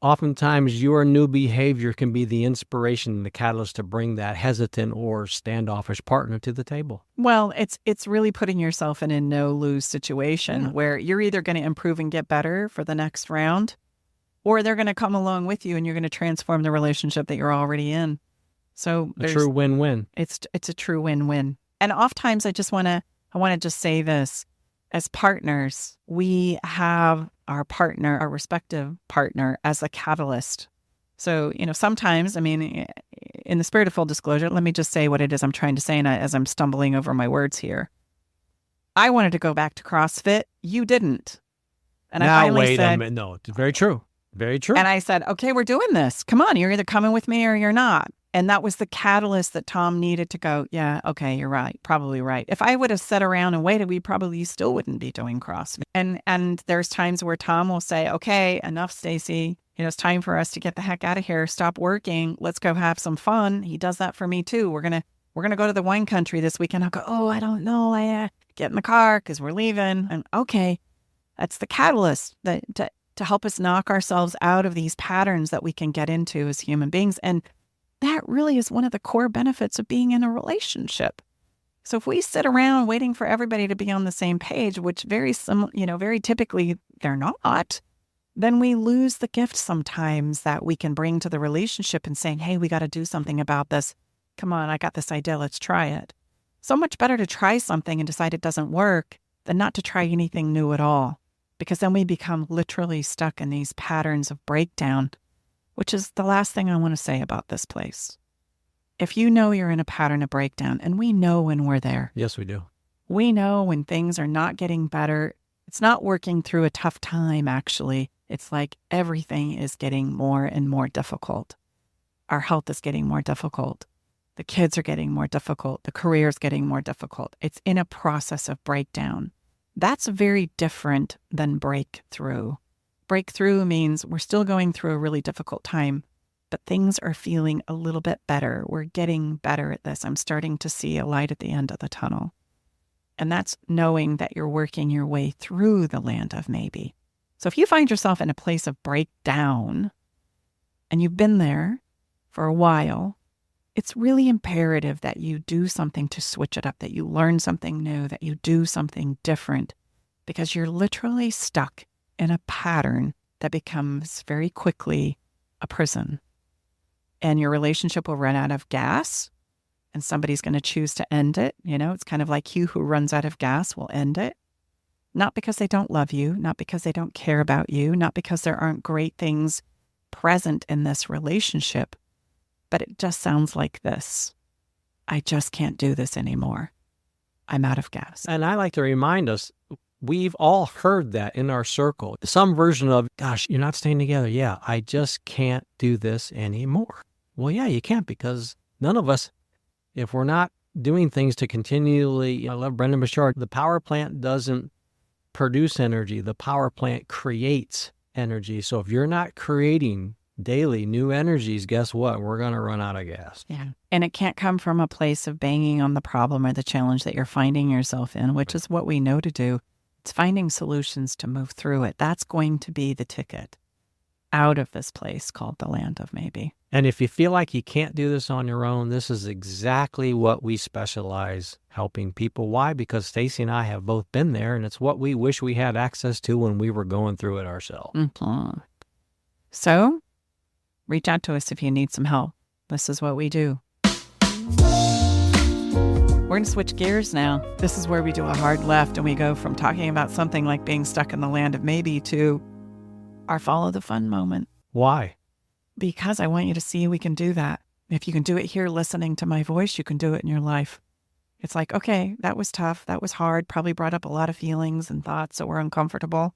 oftentimes your new behavior can be the inspiration and the catalyst to bring that hesitant or standoffish partner to the table. Well, it's really putting yourself in a no-lose situation where you're either going to improve and get better for the next round, or they're going to come along with you and you're going to transform the relationship that you're already in. So a true win-win. It's a true win-win. And oftentimes I want to just say this, as partners, we have our respective partner as a catalyst. So, sometimes, in the spirit of full disclosure, let me just say what it is I'm trying to say, and as I'm stumbling over my words here. I wanted to go back to CrossFit. You didn't. And I finally said, no, it's very true. Very true. And I said, okay, we're doing this. Come on, you're either coming with me or you're not. And that was the catalyst that Tom needed to go, yeah, okay, you're right, probably right. If I would have sat around and waited, we probably still wouldn't be doing CrossFit. And there's times where Tom will say, okay, enough, Stacy. It's time for us to get the heck out of here. Stop working. Let's go have some fun. He does that for me too. We're gonna go to the wine country this weekend. I'll go, oh, I don't know. I get in the car because we're leaving. And okay, that's the catalyst to help us knock ourselves out of these patterns that we can get into as human beings. And that really is one of the core benefits of being in a relationship. So if we sit around waiting for everybody to be on the same page, which very typically they're not, then we lose the gift sometimes that we can bring to the relationship and saying, hey, we got to do something about this. Come on, I got this idea. Let's try it. So much better to try something and decide it doesn't work than not to try anything new at all, because then we become literally stuck in these patterns of breakdown, which is the last thing I want to say about this place. If you know you're in a pattern of breakdown, and we know when we're there. Yes, we do. We know when things are not getting better. It's not working through a tough time, actually. It's like everything is getting more and more difficult. Our health is getting more difficult. The kids are getting more difficult. The career is getting more difficult. It's in a process of breakdown. That's very different than breakthrough. Breakthrough means we're still going through a really difficult time, but things are feeling a little bit better. We're getting better at this. I'm starting to see a light at the end of the tunnel. And that's knowing that you're working your way through the land of maybe. So if you find yourself in a place of breakdown and you've been there for a while, it's really imperative that you do something to switch it up, that you learn something new, that you do something different, because you're literally stuck in a pattern that becomes very quickly a prison. And your relationship will run out of gas, and somebody's going to choose to end it. It's kind of like he who runs out of gas will end it. Not because they don't love you, not because they don't care about you, not because there aren't great things present in this relationship, but it just sounds like this. I just can't do this anymore. I'm out of gas. And I like to remind us, we've all heard that in our circle. Some version of, gosh, you're not staying together. Yeah, I just can't do this anymore. Well, yeah, you can't, because none of us, if we're not doing things to continually, I love Brendan Bouchard, the power plant doesn't produce energy. The power plant creates energy. So if you're not creating daily new energies, guess what? We're going to run out of gas. Yeah. And it can't come from a place of banging on the problem or the challenge that you're finding yourself in, which is what we know to do. It's finding solutions to move through it. That's going to be the ticket. out of this place called the land of maybe. And if you feel like you can't do this on your own, this is exactly what we specialize helping people. Why? Because Stacy and I have both been there, and it's what we wish we had access to when we were going through it ourselves. Mm-hmm. So, reach out to us if you need some help. This is what we do. We're going to switch gears now. This is where we do a hard left and we go from talking about something like being stuck in the land of maybe to our follow the fun moment. Why? Because I want you to see we can do that. If you can do it here listening to my voice, you can do it in your life. It's like, okay, that was tough. That was hard. Probably brought up a lot of feelings and thoughts that were uncomfortable.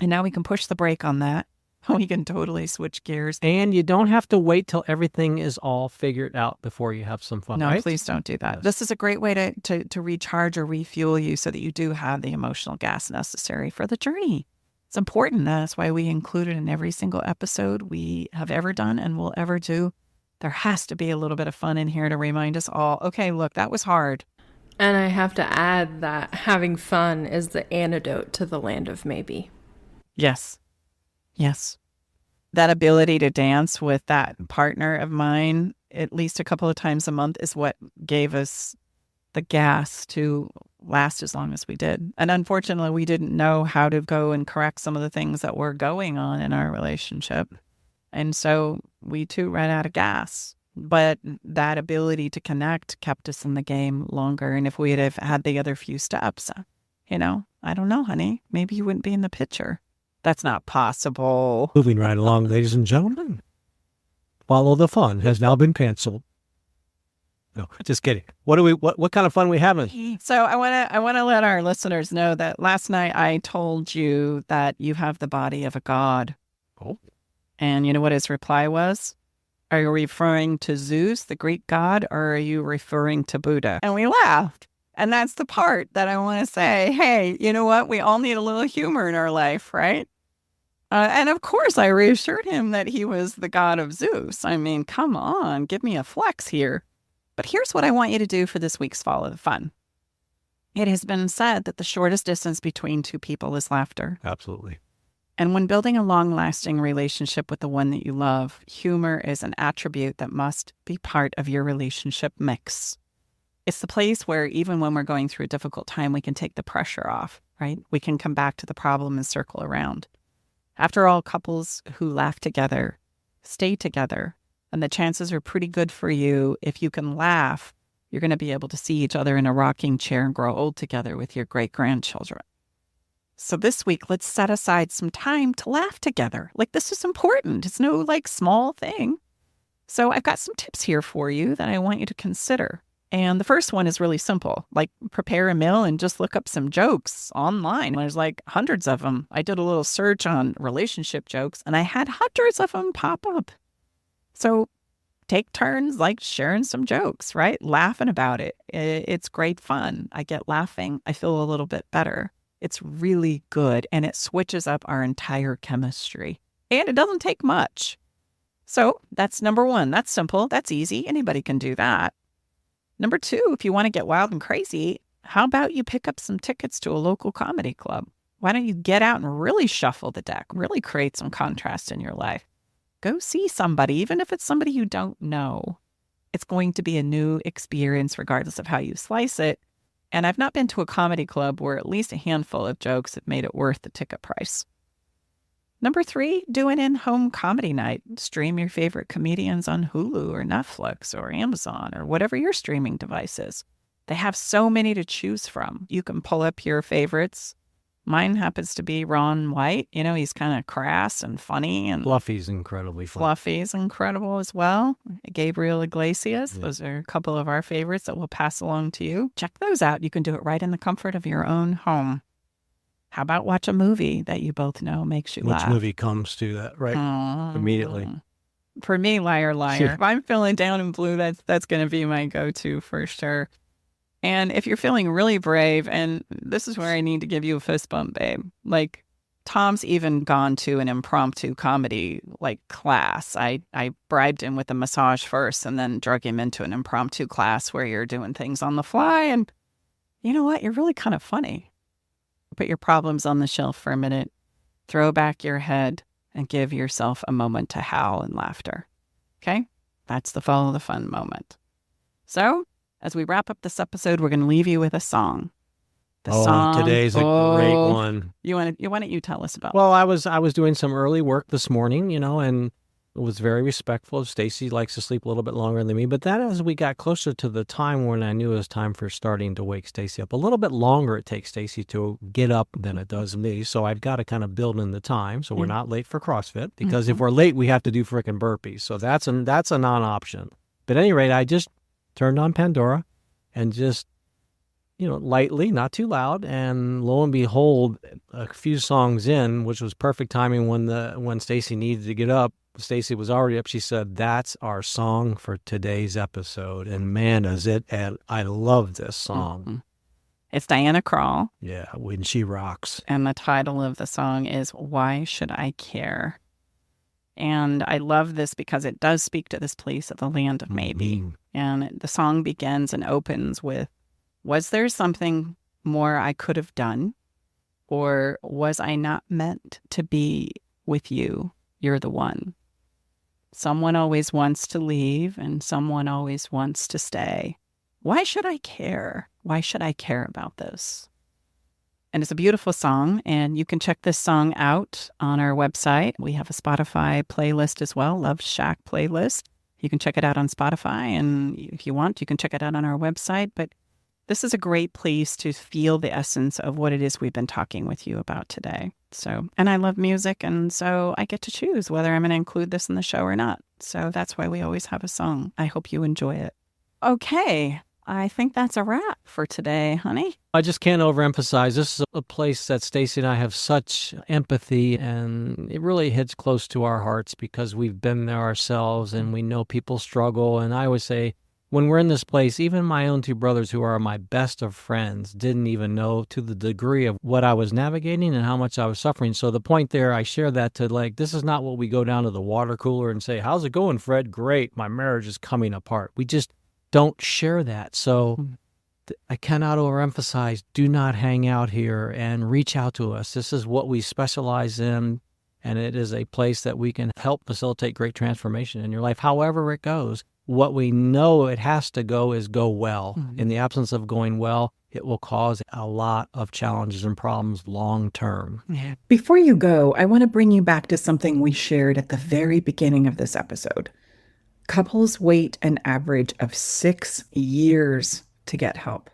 And now we can push the brake on that. We can totally switch gears. And you don't have to wait till everything is all figured out before you have some fun, No, right? please don't do that. Yes. This is a great way to recharge or refuel you so that you do have the emotional gas necessary for the journey. It's important. That's why we include it in every single episode we have ever done and will ever do. There has to be a little bit of fun in here to remind us all, okay, look, that was hard. And I have to add that having fun is the antidote to the land of maybe. Yes. Yes. That ability to dance with that partner of mine at least a couple of times a month is what gave us the gas to last as long as we did. And unfortunately, we didn't know how to go and correct some of the things that were going on in our relationship. And so we too ran out of gas. But that ability to connect kept us in the game longer. And if we'd have had the other few steps, I don't know, honey, maybe you wouldn't be in the picture. That's not possible. Moving right along, ladies and gentlemen. Follow the fun has now been canceled. No, just kidding. What kind of fun we having? So I want to let our listeners know that last night I told you that you have the body of a god. Oh. And you know what his reply was? Are you referring to Zeus, the Greek god, or are you referring to Buddha? And we laughed. And that's the part that I want to say, hey, you know what? We all need a little humor in our life, right? And of course, I reassured him that he was the god of Zeus. I mean, come on, give me a flex here. But here's what I want you to do for this week's Follow the Fun. It has been said that the shortest distance between two people is laughter. Absolutely. And when building a long-lasting relationship with the one that you love, humor is an attribute that must be part of your relationship mix. It's the place where even when we're going through a difficult time, we can take the pressure off, right? We can come back to the problem and circle around. After all, couples who laugh together stay together, and the chances are pretty good for you. If you can laugh, you're going to be able to see each other in a rocking chair and grow old together with your great-grandchildren. So this week, let's set aside some time to laugh together. Like, this is important. It's no, small thing. So I've got some tips here for you that I want you to consider. And the first one is really simple, prepare a meal and just look up some jokes online. There's hundreds of them. I did a little search on relationship jokes and I had hundreds of them pop up. So take turns sharing some jokes, right? Laughing about it. It's great fun. I get laughing. I feel a little bit better. It's really good and it switches up our entire chemistry. And it doesn't take much. So that's number one. That's simple. That's easy. Anybody can do that. Number two, if you want to get wild and crazy, how about you pick up some tickets to a local comedy club? Why don't you get out and really shuffle the deck, really create some contrast in your life? Go see somebody, even if it's somebody you don't know. It's going to be a new experience regardless of how you slice it. And I've not been to a comedy club where at least a handful of jokes have made it worth the ticket price. Number three, do an in-home comedy night. Stream your favorite comedians on Hulu or Netflix or Amazon or whatever your streaming device is. They have so many to choose from. You can pull up your favorites. Mine happens to be Ron White. He's kind of crass and funny. And Fluffy's incredibly fun. Fluffy's incredible as well. Gabriel Iglesias. Yeah. Those are a couple of our favorites that we'll pass along to you. Check those out. You can do it right in the comfort of your own home. How about watch a movie that you both know makes you laugh? Which movie comes to that, right? Immediately. For me, Liar, Liar. Yeah. If I'm feeling down and blue, that's going to be my go-to for sure. And if you're feeling really brave, and this is where I need to give you a fist bump, babe. Tom's even gone to an impromptu comedy class. I bribed him with a massage first and then drug him into an impromptu class where you're doing things on the fly. And you know what? You're really kind of funny. Put your problems on the shelf for a minute, throw back your head, and give yourself a moment to howl in laughter. Okay? That's the follow the fun moment. So, as we wrap up this episode, we're going to leave you with a song. Today's a great one. Why don't you tell us about? Well, I was doing some early work this morning, and was very respectful. Stacy likes to sleep a little bit longer than me, but that as we got closer to the time when I knew it was time for starting to wake Stacy up, a little bit longer it takes Stacy to get up than it does me. So I've got to kind of build in the time so we're not late for CrossFit, because if we're late, we have to do frickin' burpees. So that's a non-option. But at any rate, I just turned on Pandora and just, lightly, not too loud, and lo and behold, a few songs in, which was perfect timing when Stacy needed to get up. Stacy was already up. She said, "That's our song for today's episode." And man, I love this song. Mm-hmm. It's Diana Krall. Yeah, when she rocks. And the title of the song is Why Should I Care? And I love this because it does speak to this place of the land of maybe. Mm-hmm. And the song begins and opens with, was there something more I could have done? Or was I not meant to be with you? You're the one. Someone always wants to leave and someone always wants to stay. Why should I care? Why should I care about this? And it's a beautiful song, and you can check this song out on our website. We have a Spotify playlist as well, Love Shack playlist. You can check it out on Spotify, and if you want, you can check it out on our website. But this is a great place to feel the essence of what it is we've been talking with you about today. So, and I love music, and so I get to choose whether I'm going to include this in the show or not. So that's why we always have a song. I hope you enjoy it. Okay, I think that's a wrap for today, honey. I just can't overemphasize, this is a place that Stacy and I have such empathy, and it really hits close to our hearts because we've been there ourselves and we know people struggle. And I always say, when we're in this place, even my own two brothers, who are my best of friends, didn't even know to the degree of what I was navigating and how much I was suffering. So the point there, I share that to this is not what we go down to the water cooler and say, "How's it going, Fred?" "Great, my marriage is coming apart." We just don't share that. So I cannot overemphasize, do not hang out here and reach out to us. This is what we specialize in, and it is a place that we can help facilitate great transformation in your life, however it goes. What we know it has to go is go well. Mm-hmm. In the absence of going well, it will cause a lot of challenges and problems long term. Yeah. Before you go, I want to bring you back to something we shared at the very beginning of this episode. Couples wait an average of 6 years to get help.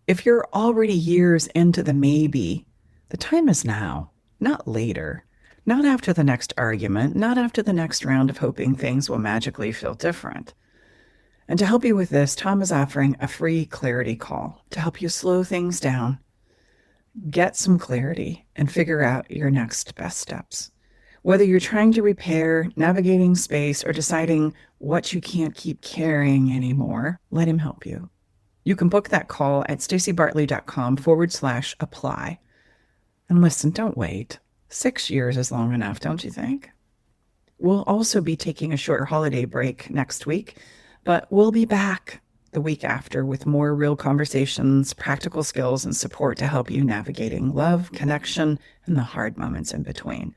If you're already years into the maybe, the time is now, not later. Not after the next argument, not after the next round of hoping things will magically feel different. And to help you with this, Tom is offering a free clarity call to help you slow things down, get some clarity, and figure out your next best steps. Whether you're trying to repair, navigating space, or deciding what you can't keep carrying anymore, let him help you. You can book that call at stacybartley.com/apply. And listen, don't wait. 6 years is long enough, don't you think? We'll also be taking a short holiday break next week, but we'll be back the week after with more real conversations, practical skills, and support to help you navigating love, connection, and the hard moments in between.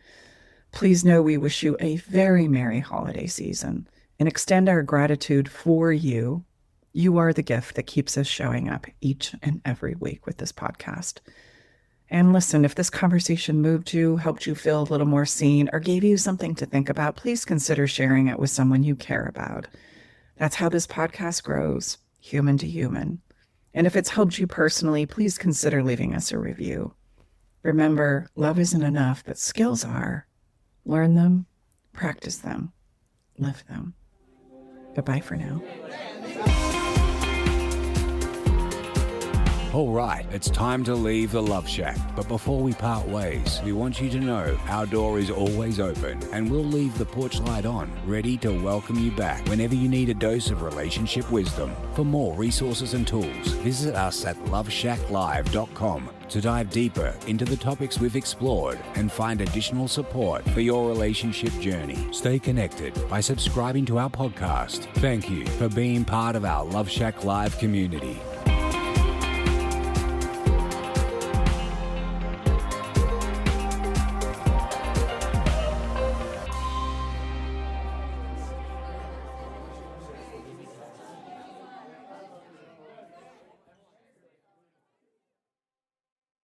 Please know we wish you a very merry holiday season and extend our gratitude for you. You are the gift that keeps us showing up each and every week with this podcast. And listen, if this conversation moved you, helped you feel a little more seen, or gave you something to think about, please consider sharing it with someone you care about. That's how this podcast grows, human to human. And if it's helped you personally, please consider leaving us a review. Remember, love isn't enough, but skills are. Learn them, practice them, live them. Goodbye for now. All right, it's time to leave the Love Shack. But before we part ways, we want you to know our door is always open and we'll leave the porch light on, ready to welcome you back whenever you need a dose of relationship wisdom. For more resources and tools, visit us at loveshacklive.com to dive deeper into the topics we've explored and find additional support for your relationship journey. Stay connected by subscribing to our podcast. Thank you for being part of our Love Shack Live community.